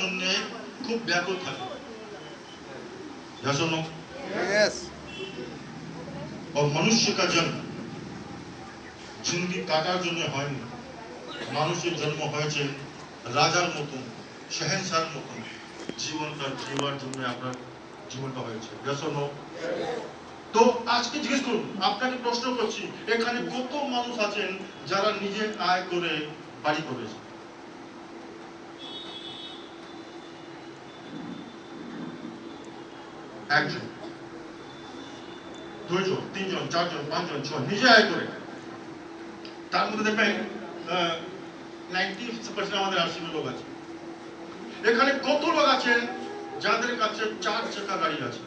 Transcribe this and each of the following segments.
জন্য খুব ব্যাকুল থাকে। और मनुष्य का जन्म जिंदगी काटार জন্য হয়নি। মানুষের জন্ম হয়েছে রাজার মতো, শাহেনশাহর মতো জীবনটা জীবার জন্য আপনার জীবনটা হয়েছে। তো আজকে জিজ্ঞেস করুন, আপনাকে প্রশ্ন করছি, এখানে কত মানুষ আছেন যারা নিজের আয় করে বাড়ি করেছে? একজন, দুইজন, তিনজন, চারজন, পাঁচজন, ছয়, নিজে আয় করে। তার মধ্যে দেখবেন 90% আমাদের আশির লোক আছে। এখানে কত লোক আছেন যাদের কাছে 4 চাকা গাড়ি আছে?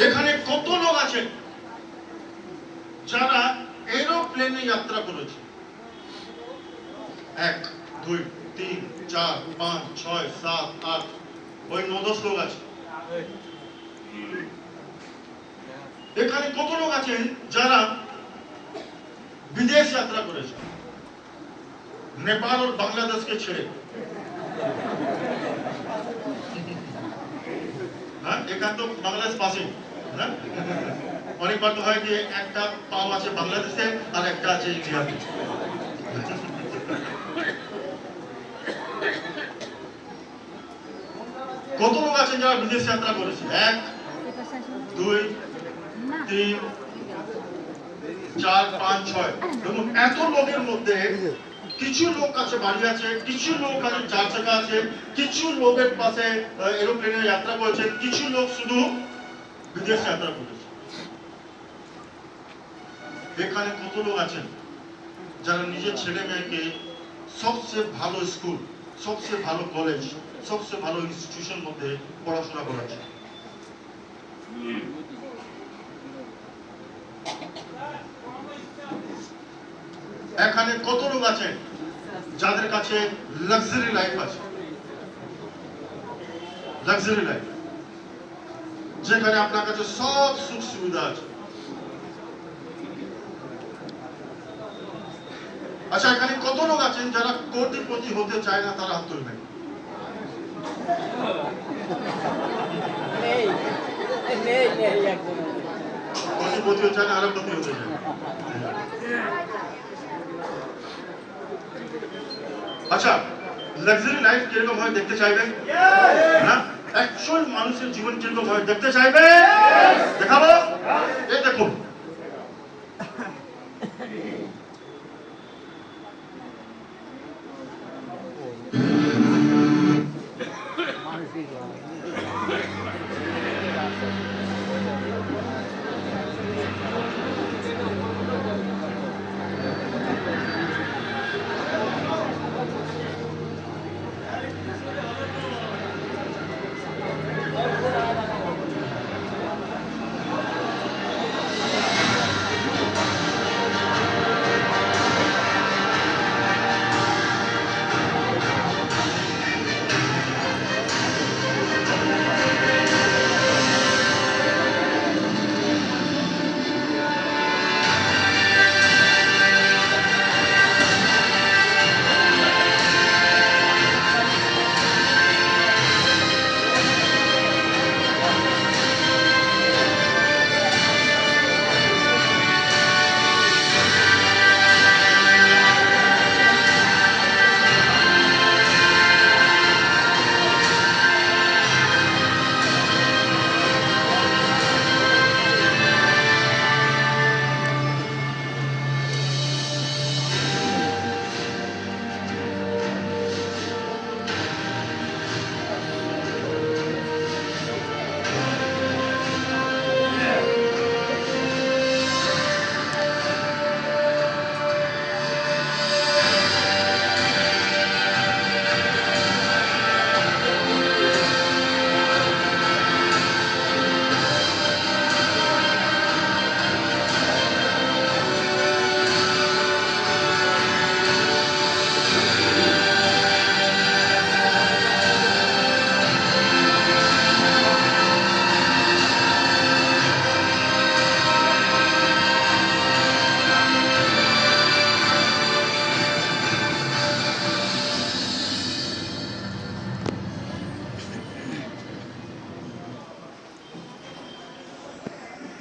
এখানে কত লোক আছেন যারা এরোপ্লেনে যাত্রা করেছে? 1 2 3 4 5 6 7 8 ওই 9-10 লোক আছে। এখানে কত লোক আছেন যারা বিদেশ যাত্রা করেছে, নেপাল और बांग्लादेश के ছেড়ে? হ্যাঁ, এখানে তো বাংলাদেশ পাশে না? অনেকবার তো হয় যে একটা পাও আছে বাংলাদেশে আর একটা আছে ইন্ডিয়াতে। কত লোক আছেন যারা বিদেশ যাত্রা করেছে? 1 2 3 4 5 6। দেখুন, এত লোকের মধ্যে কিছু লোক কাছে বাড়ি আছে, কিছু লোক কাছে 4 চাকা আছে, কিছু লোকের পাশে এরোপ্লেনে যাত্রা করেছেন, কিছু লোক শুধু বিদেশ যাত্রা করেছে। এখানে কত লোক আছেন যারা নিজের ছেলে মেয়েকে সবচেয়ে ভালো স্কুল, সবচেয়ে ভালো কলেজ, সবচেয়ে ভালো ইনস্টিটিউশন মধ্যে পড়াশোনা করাচ্ছে? এখানে কত লোক আছেন যাদের কাছে লাক্সারি লাইফ আছে? লাক্সারি লাইফ যেখানে আপনার কাছে সব সুখ সুবিধা আছে। আচ্ছা, এখানে কত লোক আছেন যারা কোটিপতি হতে চায় না? তারা হাত তুলবেন। কোটিপতি হতে চায় না, আরবপতি হতে চায়। আচ্ছা, লাক্সারি লাইফ কিরকম হয় দেখতে চাইবেন না? অ্যাকচুয়াল মানুষের জীবন কিরকম হয় দেখতে চাইবেন? দেখাবো? এই দেখুন,